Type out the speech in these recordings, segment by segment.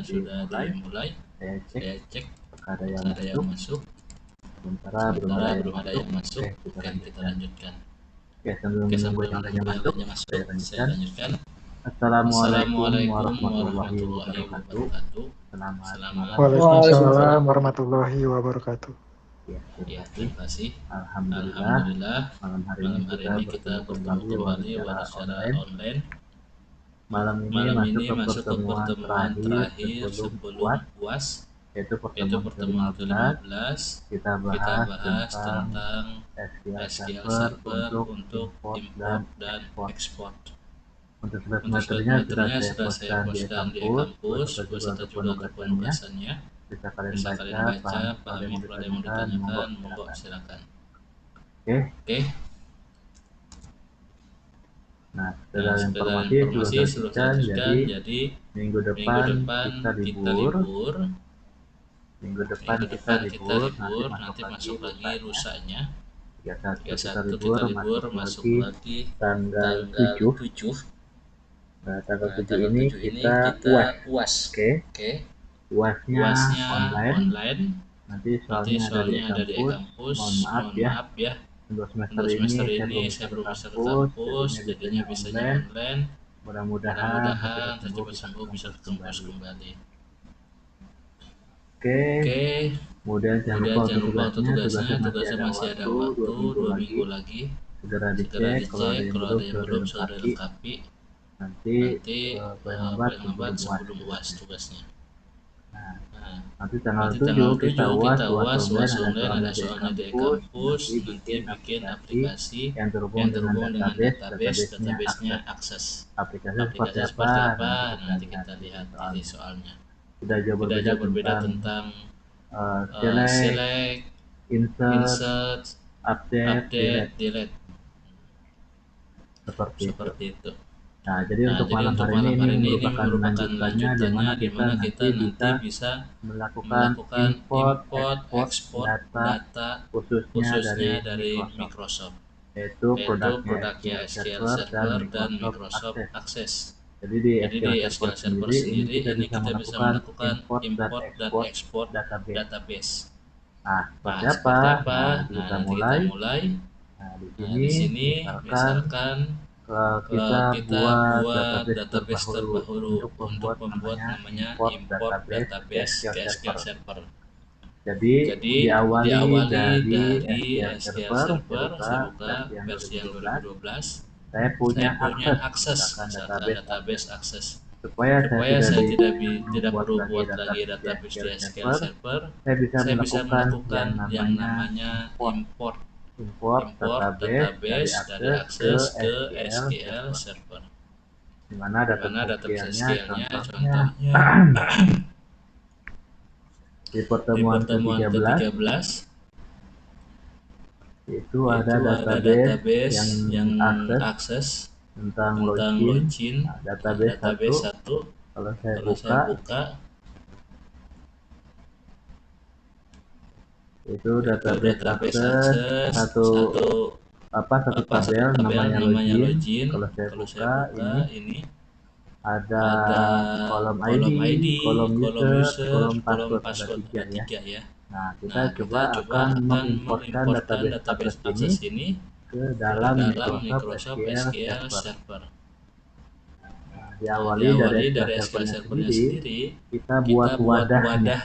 sudah dimulai. Saya cek ada ada yang masuk. sementara belum ada yang masuk. Oke, kita lanjutkan. Oke, sambil menunggu yang lainnya masuk, saya lanjutkan. Assalamualaikum warahmatullahi wabarakatuh. Selamat Waalaikumsalam warahmatullahi wabarakatuh. Ya, terima kasih. Alhamdulillah, malam hari ini kita bertemu kembali secara online. Malam ini masuk ke pertemuan terakhir sebelum UAS, yaitu pertemuan ke-15. Kita bahas tentang SQL Server untuk import dan export. Untuk materinya sudah saya postan di kampus beserta juga untuk penugasannya. Bisa kalian baca, pahami, ada yang mau ditanyakan, monggo silakan. Oke. Nah, setelah informasi sudah disebutkan, jadi minggu depan kita libur. Minggu depan kita libur, nanti masuk lagi lusanya. 31 kita libur, masuk lagi tanggal 7. Nah, tanggal 7 ini kita UAS. Oke. UASnya online. Nanti soalnya ada di kampus. Mohon maaf ya. Untuk semester ini saya belum bisa ke kampus, jadinya bisanya online. Mudah-mudahan cepat sembuh bisa ke kampus kembali. Oke. Kemudian jangan lupa untuk tugasnya masih ada waktu 2 minggu lagi. Segera dicek kalau ada yang belum sudah dilengkapi. Nanti paling lambat sebelum UAS tugasnya. Nanti tanggal 7 kita UAS online, ada soalnya di kampus, nanti bikin aplikasi yang terhubung dengan database-nya akses. Aplikasi seperti apa? Nanti kita lihat di soalnya. Tidak jauh berbeda tentang select, insert, update, delete. Seperti itu. Nah, jadi untuk malam hari ini merupakan lanjutannya di mana kita nanti bisa melakukan import, export data khususnya dari Microsoft, yaitu produknya SQL Server dan Microsoft Access. Jadi di SQL Server sendiri ini kita bisa melakukan import dan export database. Nah, seperti apa? Kita mulai. Nah, di sini misalkan kita buat database terdahulu untuk membuat namanya import database ke SQL Server. Jadi diawali dari SQL Server, saya buka versi yang 2012. Saya punya akses database akses. Supaya saya tidak perlu buat lagi database di SQL Server, saya bisa melakukan yang namanya import database dari akses ke SQL Server. Di mana database SQL-nya contohnya di pertemuan ke-13 itu ada database yang akses tentang login, database 1. Kalau saya buka itu database akses satu tabel namanya login. Kalau saya buka ini ada kolom ID, kolom user, kolom password ada 3 ya. Nah, kita coba akan mengimportkan database akses ini ke dalam Microsoft SQL Server. Nah, diawali dari SQL Server sendiri, kita buat wadahnya.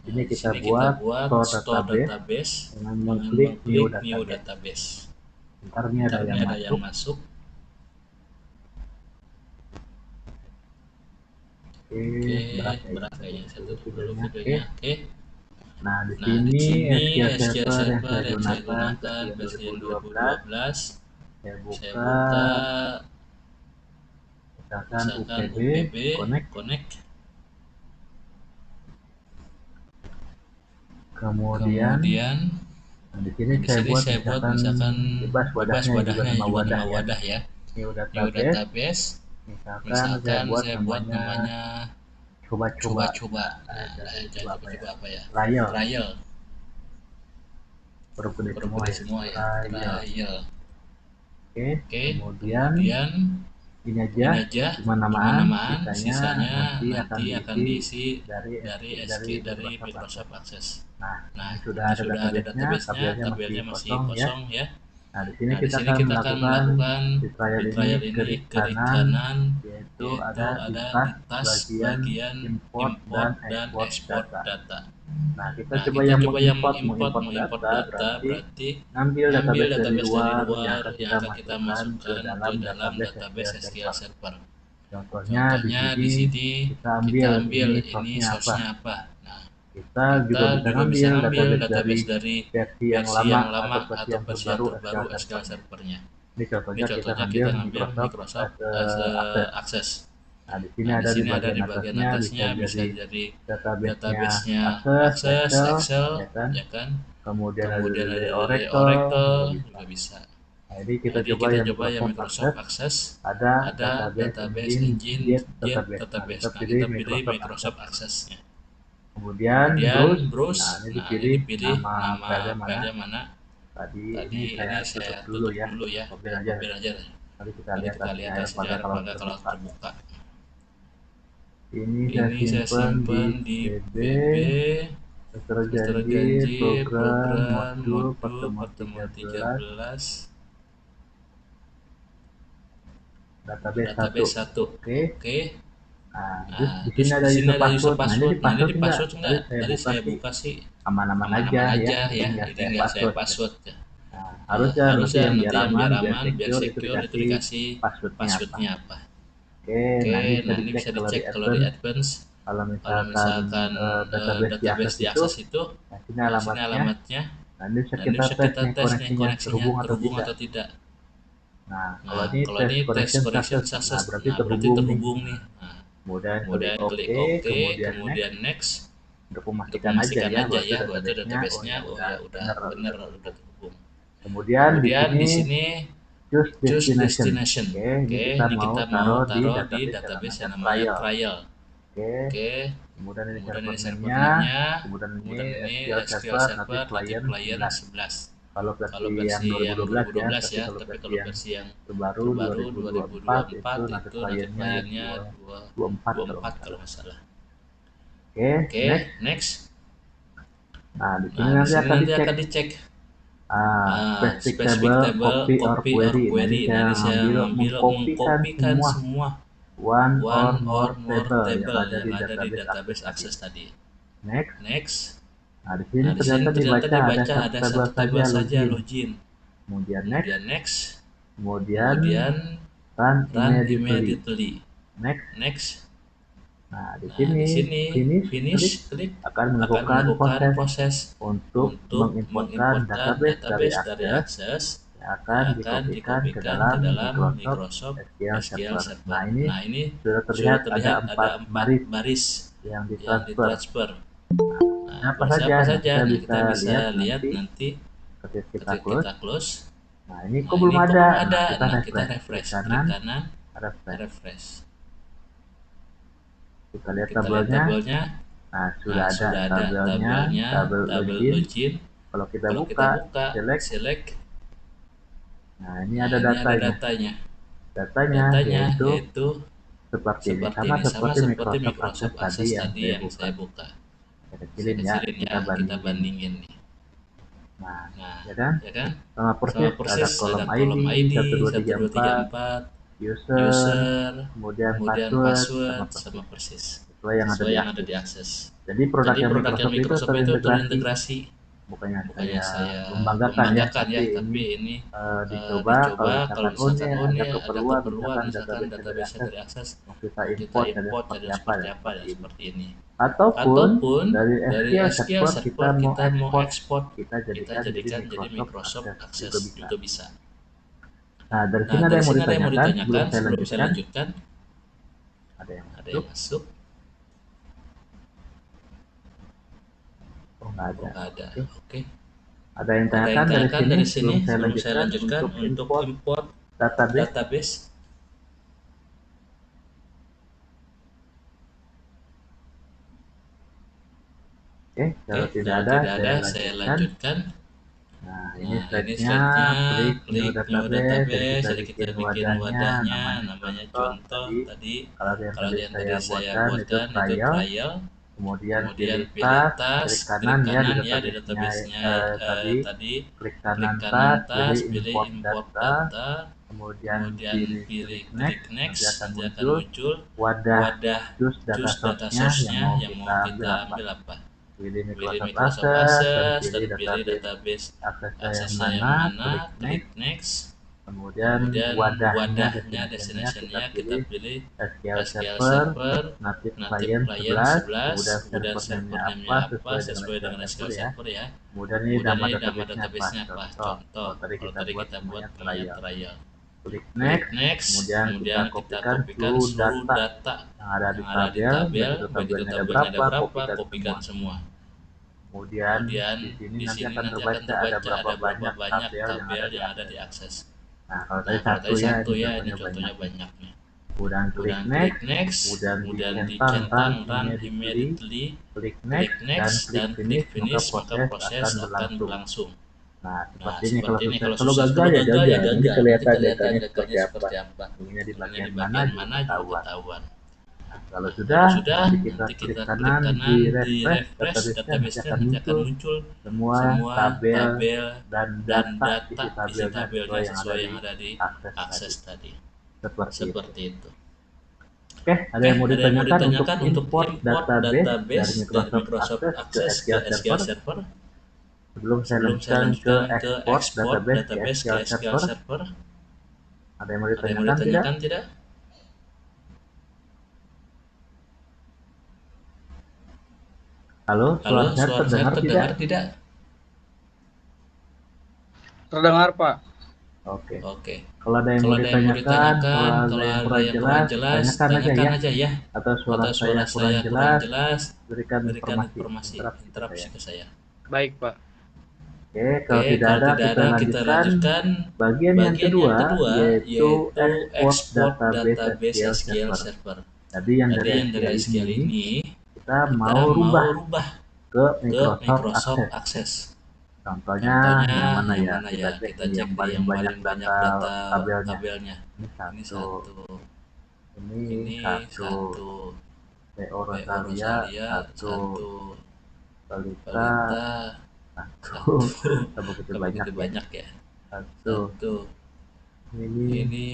Di sini kita buat store database dengan mengklik new database. Ntar ini ada yang masuk. Oke, berat kayaknya. Saya tutup dulu videonya. Oke. Nah, di sini SQL Server yang saya gunakan versi 2012. Saya buka misalkan UPB connect. Kemudian nah, di sini saya buat misalkan bebas wadahnya juga nama wadah ya. New database. Misalkan saya buat namanya coba-coba apa ya? Trial. Perlu semua ya. Trial. Oke. Kemudian ini aja penamaan, sisanya nanti akan diisi dari dari Microsoft Microsoft Access. Access. Nah, Nah, ini sudah ini ada sudah ada database-nya, tabelnya masih kosong ya. Nah, di sini Nah, di kita sini akan kita akan melakukan melakukan di trial di ini trial klik ini klik kanan, kanan, yaitu yaitu ada di ada di tas tas bagian import dan export export data. data. Nah, kita Nah, coba kita yang coba yang mengimport mengimport data, data berarti ngambil ngambil database dari database dari luar yang luar akan yang kita akan kita masukkan ke masukkan ke dalam dalam database database SQL SQL Server. Server. Contohnya di Contohnya di sini sini kita kita ambil ambil ini ini source-nya apa. source-nya apa. Nah, Kita juga kita bisa juga bisa ngambil ngambil database dari versi yang versi lama yang lama versi atau yang versi yang terbaru terbaru SQL SQL Server-nya. Server-nya. Ini Ini contohnya kita contohnya ngambil kita ngambil Microsoft Microsoft Access. Access. Nah, di sini Nah, di ada di sini ada bagian di bagian atasnya bisa atasnya bisa jadi jadi database-nya database-nya Access, Access, Excel, ya kan. ya kan? Kemudian ada Kemudian ada dari dari Oracle Oracle juga bisa. juga bisa. Nah, ini Nah, kita jadi coba kita yang coba yang Microsoft Microsoft Access. Access, Ada ada database engine Jet Jet database. Nah, database. kita Nah, pilih kita pilih Microsoft Access. Microsoft Access-nya. Kemudian Kemudian Nah, browse. ini Nah, ini dipilih dipilih nama filenya mana. filenya mana. Tadi Tadi saya ini tutup saya dulu tutup ya. dulu ya. Copy aja. Copy aja. Nanti kita Nanti lihat kita lihat hasilnya kalau apakah kalau terbuka. terbuka. Ini Ini saya simpan di BB. Terjanji program modul pertemuan 13 database 1. Oke. Nah, Nah, di sini ada user password. Nah, ini Nah, ini di enggak? password enggak? Tadi saya sih buka sih aman-aman aman-aman aja aja ya. Jadi enggak saya password. password ya. Nah, Nah, harusnya harusnya nanti yang biar biar aman, biar secure itu dikasih passwordnya apa. Oke, Nah ini bisa dicek kalau di advance. Kalau Kalau misalkan database di akses itu, nah, sini alamatnya. Nah, ini bisa Dan ini bisa kita tes nih koneksinya terhubung atau tidak. Nah, Nah, kalau ini tes connection success, nah berarti terhubung nih. Nah, kemudian klik OK, kemudian next. Untuk Untuk memastikan memastikan aja aja ya bahwa itu database-nya database-nya ya udah benar udah terhubung. Kemudian di sini choose destination. Oke, ini kita mau taruh di database yang namanya trial. Oke. Kemudian ini Kemudian ini servernya, kemudian ini SQL Server nanti client 11. Kalau Kalau versi yang 2012 ya, kalau tapi kalau versi yang terbaru 2024 itu nanti kliennya 24 kalau nggak salah. Oke, next. Nah, di sini Nah, nanti akan dicek specific specific table, copy or query. Nah, ini saya ngambil mengkopikan semua one or more more table yang ada di database access tadi. Next. Nah, di sini ternyata dibaca ada satu satu tabel saja login. Kemudian next. Kemudian run immediately. Next. Nah, di sini finish klik akan melakukan proses untuk mengimportkan database dari akses yang akan dikopikan ke dalam Microsoft SQL Server. Nah, ini sudah terlihat ada 4 baris yang ditransfer. Nah, apa saja kita bisa lihat nanti ketika kita close. Nah, ini kok belum ada. Nah, kita refresh klik kanan, refresh. Kita lihat tabelnya. Nah, sudah ada tabelnya, tabel login. Kalau kita buka, select. Nah, ini ada datanya. Datanya yaitu seperti ini, sama seperti Microsoft Access tadi yang saya buka. Kita kecilin ya, kita bandingin nih. Nah, ya kan? Sama persis ada kolom ID 1234, user, kemudian password sama persis sesuai yang ada di akses. Jadi produk yang Microsoft itu terintegrasi. Bukannya saya membanggakan ya, tapi ini dicoba kalau misalkan ada keperluan misalkan database dari akses kita import jadi seperti apa seperti ini. Ataupun dari SQL Server kita mau ekspor kita jadikan jadi Microsoft Access juga bisa. Nah, dari sini ada yang mau ditanyakan sebelum saya lanjutkan. Ada yang masuk. Oh, nggak ada. Oke. Ada yang tanyakan dari sini sebelum saya lanjutkan untuk import database. Oke, kalau tidak ada, saya lanjutkan. Nah, ini Nah, ini slide-nya, slide-nya, klik new klik new database, database, jadi jadi kita kita bikin bikin wadahnya, wadahnya, namanya namanya contoh contoh tadi. tadi. Kalau yang Kalau tadi yang saya tadi saya buatkan itu buatkan itu trial, trial, kemudian kemudian pilih pilih tas, klik tas, kanan klik ya di kanan ya di database-nya database-nya tadi, tadi, klik klik kanan kanan tas, pilih tas, pilih import import data, data, kemudian kemudian pilih pilih klik klik next, nanti next, akan nanti akan muncul muncul wadah wadah choose data choose data source-nya yang source-nya mau yang kita mau ambil kita apa. ambil apa. Pilih Pilih Microsoft Microsoft Access dan Access pilih dan pilih database database aksesnya yang aksesnya yang mana, mana, klik klik next. next. Kemudian Kemudian wadahnya wadahnya destination-nya kita destination-nya kita pilih pilih SQL SQL Server, Server, native native client client 11, 11, kemudian kemudian server name-nya server apa name-nya apa sesuai dengan sesuai SQL dengan Server SQL ya. Server ya. Kemudian ini Kemudian nama ini nama database-nya apa? database-nya apa? Contoh. Contoh. Kalau tadi Kalau kita tadi buat kita buat namanya namanya trial. trial. Klik Klik next, next, kemudian kita kemudian kita kopikan kopikan seluruh seluruh data data yang ada di yang ada di tabel, tabel, begitu baik itu tabelnya ada tabelnya ada berapa, berapa, kopikan semua. kopikan semua. Kemudian Kemudian di sini di nanti sini akan nanti akan terbaca ada terbaca berapa ada berapa banyak banyak tabel yang ada tabel di yang ada akses. di akses. Nah, kalau Nah, tadi kalau satu tadi ya, satu ini ya, ini contohnya contohnya banyak. banyak nih. Kemudian klik Kemudian klik next, next, kemudian di kemudian di centang centang run run immediately, immediately, klik klik next dan next klik dan klik finish, finish, maka maka proses proses akan akan berlangsung. berlangsung. Nah, Nah, seperti ini kalau seperti ini sukses. kalau Kalau sukses, gagal kalau ya gagal ya gagal. Nanti gagal. Nanti kelihatan kelihatan datanya datanya seperti apa. seperti apa. Ininya di Kemudian bagian di mana bagian juga mana juga ketahuan. ketahuan. Nah, kalau Nah, sudah, kalau sudah, nanti kita nanti klik kita klik kanan, di kanan, di refresh refresh database-nya, database-nya, nanti nanti akan akan muncul muncul semua semua tabel tabel dan dan data data isi tabelnya sesuai sesuai yang yang ada ada di di akses akses tadi. tadi. Seperti itu. Seperti itu. Oke, ada Oke, yang mau ada yang mau ditanyakan untuk ditanyakan untuk import import database dari database dari Microsoft Microsoft Access ke Access ke SQL SQL Server? Server Sebelum saya sebelum saya lanjutkan ke lanjutkan ke export export database ke database ke SQL SQL Server, Server. ada yang mau Ada yang mau ditanyakan tidak? ditanyakan tidak? Halo, Halo, suara saya suara saya terdengar tidak? terdengar tidak? Terdengar, Pak. Oke. Oke. Kalau ada yang Kalau mau ada yang mau ditanyakan, ditanyakan, kalau ada yang ada yang kurang jelas, tanyakan aja ya. Atau suara Atau saya suara kurang saya kurang jelas, jelas, berikan berikan informasi, informasi, interupsi ke saya. interupsi ke saya. Baik, Pak. Oke, kalau Oke, tidak kalau ada, tidak kita ada kita lanjutkan lanjutkan bagian yang kedua, yaitu yaitu export export database database SQL SQL Server. Server. Tadi yang Tadi dari yang dari SQL SQL ini, ini kita kita mau rubah rubah ke ke Microsoft Microsoft Access. Access. Contohnya yang mana ya? Kita cek Kita nih cek yang di paling yang banyak paling banyak data data tabelnya. tabelnya. Ini Ini satu, satu, ini ini satu, satu, PO PO Rosalia Rosalia satu, satu, Balita Balita satu, satu. tak begitu Gak banyak begitu ya. banyak ya. Satu, Satu, ini ini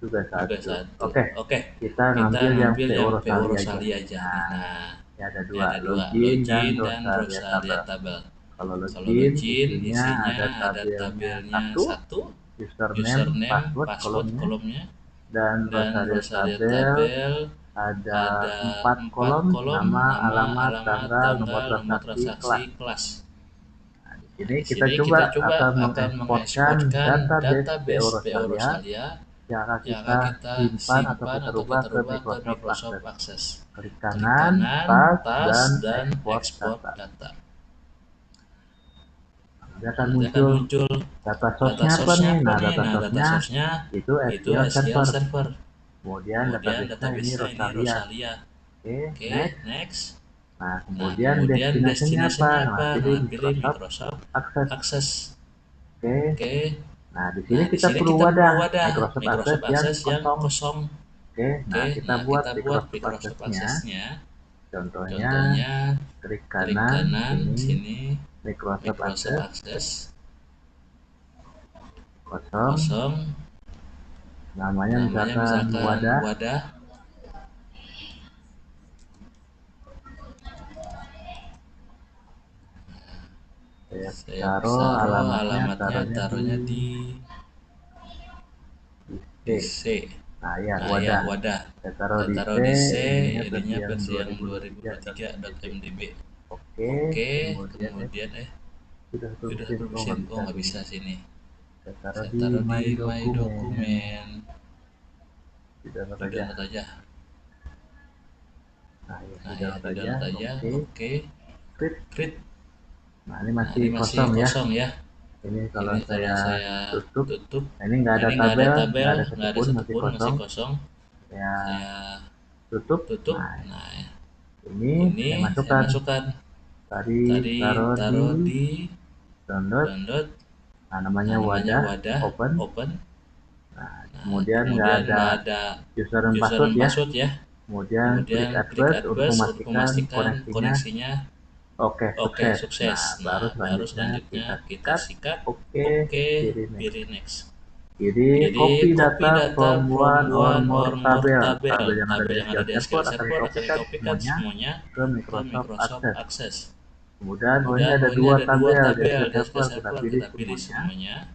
juga juga satu. satu. Oke, Oke, kita kita ngambil yang ngambil PO yang PO Rosalia aja. Rosalia aja nih. Nah, Nah, ini ada ini dua, ada dua, login dan dan Rosalia Rosalia tabel. tabel. Kalau Kalau login, login isinya ada tabelnya tabelnya satu, satu, username, password password kolomnya, kolomnya, dan dan Rosalia Rosalia tabel tabel ada ada 4 kolom, nama, nama, alamat, alamat, tanggal, nomor tanggal, nomor transaksi, kelas. transaksi, kelas. Nah, di Nah, sini di kita sini coba kita coba akan akan mengeksporkan mengeksporkan database PO database PO Rosalia Rosalia yang akan yang kita akan kita simpan atau simpan kita atau rubah kita ke rubah ke Microsoft Microsoft Access. Access. Klik Klik kanan, kanan, tas, tas, dan dan export export data. data. Nanti akan Nanti akan muncul muncul data data source-nya apa source-nya nih? apa Nah, nih? data Nah, data source-nya source-nya itu itu SQL SQL Server. Server. Kemudian Kemudian database-nya ini database-nya ini Rosalia. Rosalia. Oke, Oke, next. next. Nah, Nah, kemudian kemudian destination-nya apa? destination-nya Nah, apa? pilih Nah, pilih Microsoft Microsoft Access. Access. Oke. Oke. Nah, di sini Nah, di kita sini perlu kita perlu wadah wadah Microsoft Access yang kosong. Oke, Nah, kita nah buat kita buat Microsoft Microsoft Access-nya. Access-nya. Contohnya, Contohnya, klik klik kanan, kanan sini, sini Microsoft Microsoft Access, Access kosong, kosong, namanya namanya misalkan wadah, wadah. saya Saya taruh taruh alamatnya, alamatnya taruhnya di C. C. Nah, ya, Nah, ya wadah. wadah. Saya taruh Saya di taruh C, di C, ininya ininya versi versi yang yang 2023.mdb. 2023.mdb. Oke, Oke, kemudian kemudian sudah sudah terusin, oh terusin, nggak nggak bisa bisa sini. sini. Saya taruh Saya di taruh My di My Document. Dokumen. Di download Di aja. download aja. Nah, ya, Nah, di ya download di aja. download aja. Oke. Oke. Create. Nah, ini Nah, masih ini masih kosong ya. kosong ya. Ini kalau Ini kalau saya saya tutup, tutup, nah ini nggak ada ini nggak ada tabel, tabel, nggak ada nggak ada satupun, masih masih kosong. kosong. Saya Saya tutup. tutup. Nah, Nah, ini saya saya masukkan. Tadi Tadi taruh taruh di di download. download. Nah, namanya wadah, open. Nah, kemudian nggak ada user dan password ya. Kemudian klik advert untuk memastikan koneksinya oke, sukses. Nah, baru selanjutnya kita sikat oke, pilih next. Jadi copy data from one or more tabel yang ada di SQL Server akan dikopikan semuanya ke Microsoft Access. Kemudian ini ada dua tabel di SQL Server, kita pilih semuanya.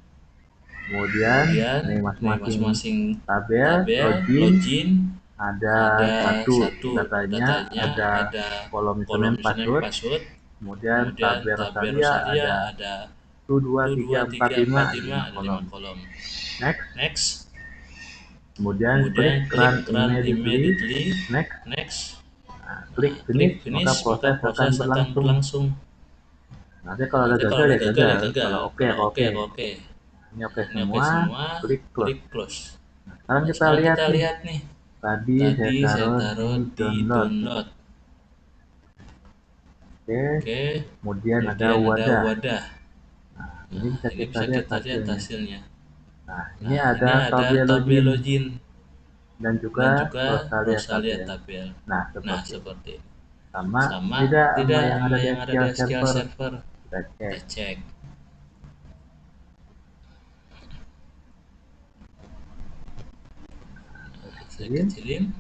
Kemudian ini masing-masing tabel login ada satu datanya, ada kolom username password. Kemudian tabel Rosalia ada 1, 2, 3, 4, 5 kolom. Next. Kemudian klik run immediately. Next. Nah, klik finish, maka proses akan berlangsung. Nanti kalau ada gagal ya gagal. Kalau oke. Ini oke semua. Klik close. Nah, sekarang kita lihat nih. Tadi saya taruh di download. Oke. Kemudian ada wadah. Nah, ini bisa kita lihat hasilnya. Nah, ini ada tabel login dan juga Rosalia tabel. Nah, seperti ini. Sama tidak yang ada di SQL Server. Kita cek. Saya kecilin.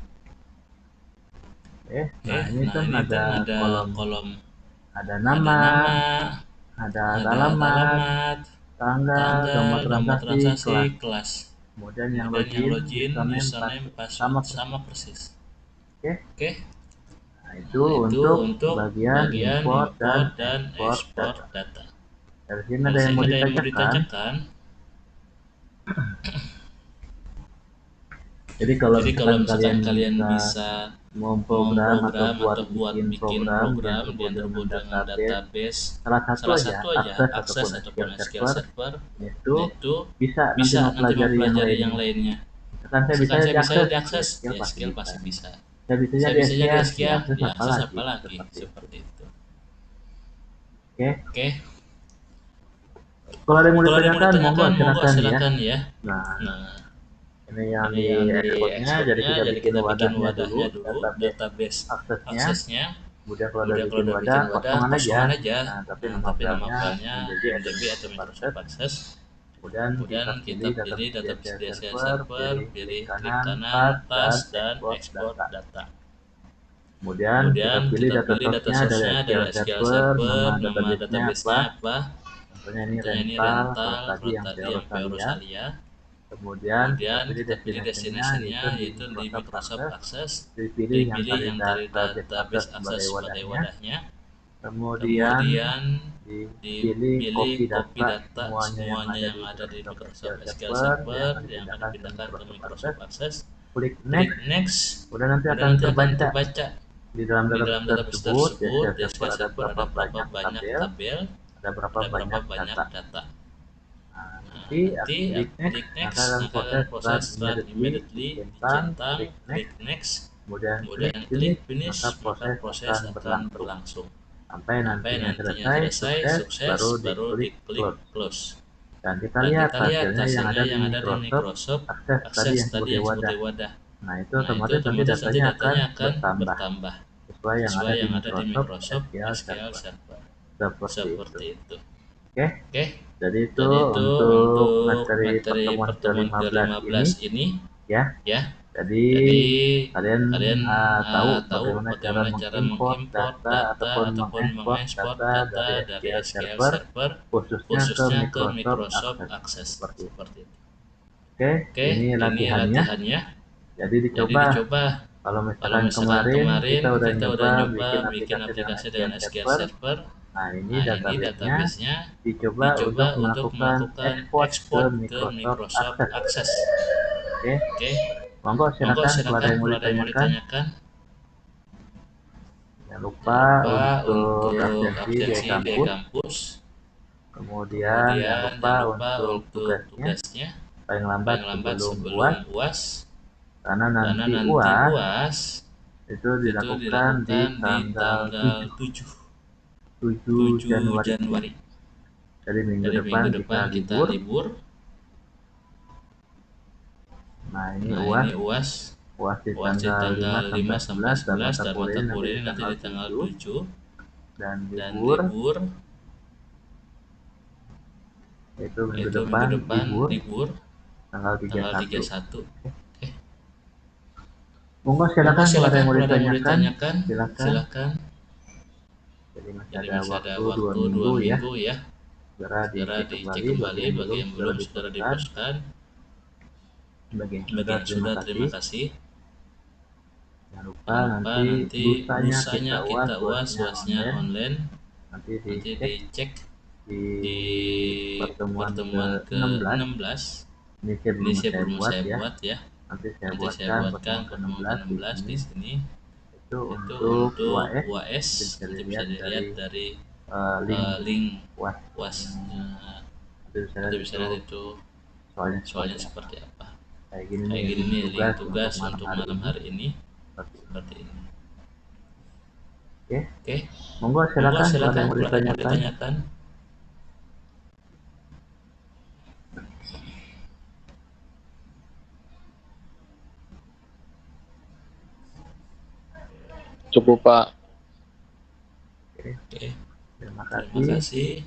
Nah, ini kan ada kolom. Ada nama, ada alamat, tanggal, nomor transaksi, kelas. Kemudian yang login, username, password sama persis. Oke. Nah, itu untuk bagian import dan export data. Dari sini ada yang mau ditanyakan. Jadi kalau misalkan kalian bisa memprogram atau buat bikin program yang terhubung dengan database, salah satu aja akses ataupun SQL Server itu bisa nanti mempelajari yang lainnya. Misalkan saya bisa diakses, ya SQL pasti bisa. Saya bisa di SQL, ya akses apa lagi seperti itu. Oke. Kalau ada yang mau ditanyakan, monggo silakan ya. Nah, ini yang di exportnya, jadi kita bikin wadahnya dulu, database aksesnya. Kemudian kalau udah bikin wadah, kosongan aja. Nah, tapi nama filenya MDB atau Microsoft Access. Kemudian kita pilih database di SQL Server, pilih klik kanan, tas, dan export data. Kemudian kita pilih data source-nya dari SQL Server, nama database-nya apa. Contohnya ini rental, yang Rosalia. Kemudian kita pilih destination-nya yaitu di Microsoft Access, dipilih yang dari database Access sebagai wadahnya. Kemudian dipilih copy data semuanya yang ada di Microsoft SQL Server yang akan dipindahkan ke Microsoft Access. Klik next. Kemudian nanti akan terbaca di dalam database tersebut di SQL Server ada berapa banyak tabel, ada berapa banyak data. Nanti klik next, maka proses run immediately dicentang, klik next, kemudian klik finish, maka proses akan berlangsung sampai nantinya selesai, sukses, baru diklik close. Dan kita lihat hasilnya yang ada di Microsoft Access tadi yang sebagai wadah. Nah, itu otomatis nanti datanya akan bertambah sesuai yang ada di Microsoft SQL Server. Seperti itu. Oke. Jadi itu untuk materi pertemuan ke-15 ini ya. Jadi kalian tahu bagaimana cara mengimport data ataupun mengekspor data dari SQL Server khususnya ke Microsoft Access seperti itu. Oke, ini latihannya. Jadi dicoba. Kalau misalkan kemarin kita udah nyoba bikin aplikasi dengan SQL Server. Nah, ini database-nya dicoba untuk melakukan ekspor ke Microsoft Access. Oke. Monggo silakan kalau ada yang mau ditanyakan. Jangan lupa untuk absensi di kampus. Kemudian jangan lupa untuk tugasnya paling lambat sebelum UAS. Karena nanti UAS itu dilakukan di tanggal 7 Januari. Jadi minggu depan kita libur. Nah, ini UAS di tanggal 5 sampai 11 dan mata kuliah ini nanti di tanggal 7 dan libur itu minggu depan libur tanggal 31. Monggo silakan kalau ada yang mau ditanyakan, silakan. Jadi masih ada waktu 2 minggu ya. Segera dicek kembali bagi yang belum segera diposkan. Bagi yang sudah terima kasih. Jangan lupa nanti lusanya kita UAS-nya online. Nanti dicek di pertemuan ke-16. Ini saya belum saya buat ya. Nanti saya buatkan pertemuan ke-16 di sini. Itu untuk UAS nanti bisa dilihat dari link UAS-nya. Nanti bisa lihat itu soalnya seperti apa. Kayak gini nih link tugas untuk malam hari ini seperti ini. Oke. Monggo silakan kalau ada yang mau ditanyakan. Cukup, Pak. Oke. Terima kasih.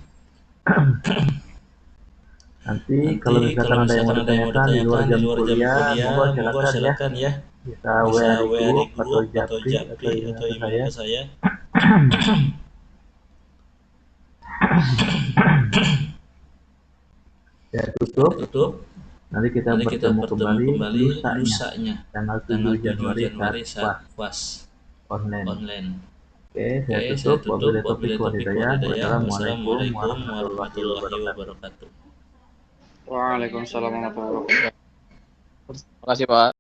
Nanti kalau misalkan ada yang mau ditanyakan di luar jam kuliah, monggo silakan ya. Bisa WA di grup atau japri atau email ke saya. Ya tutup. Nanti kita bertemu kembali lusanya tanggal 7 Januari saat UAS online. Oke, saya tutup. Wabillahi taufiq wal hidayah. Wassalamualaikum warahmatullahi wabarakatuh. Waalaikumsalam warahmatullahi wabarakatuh. Terima kasih, Pak.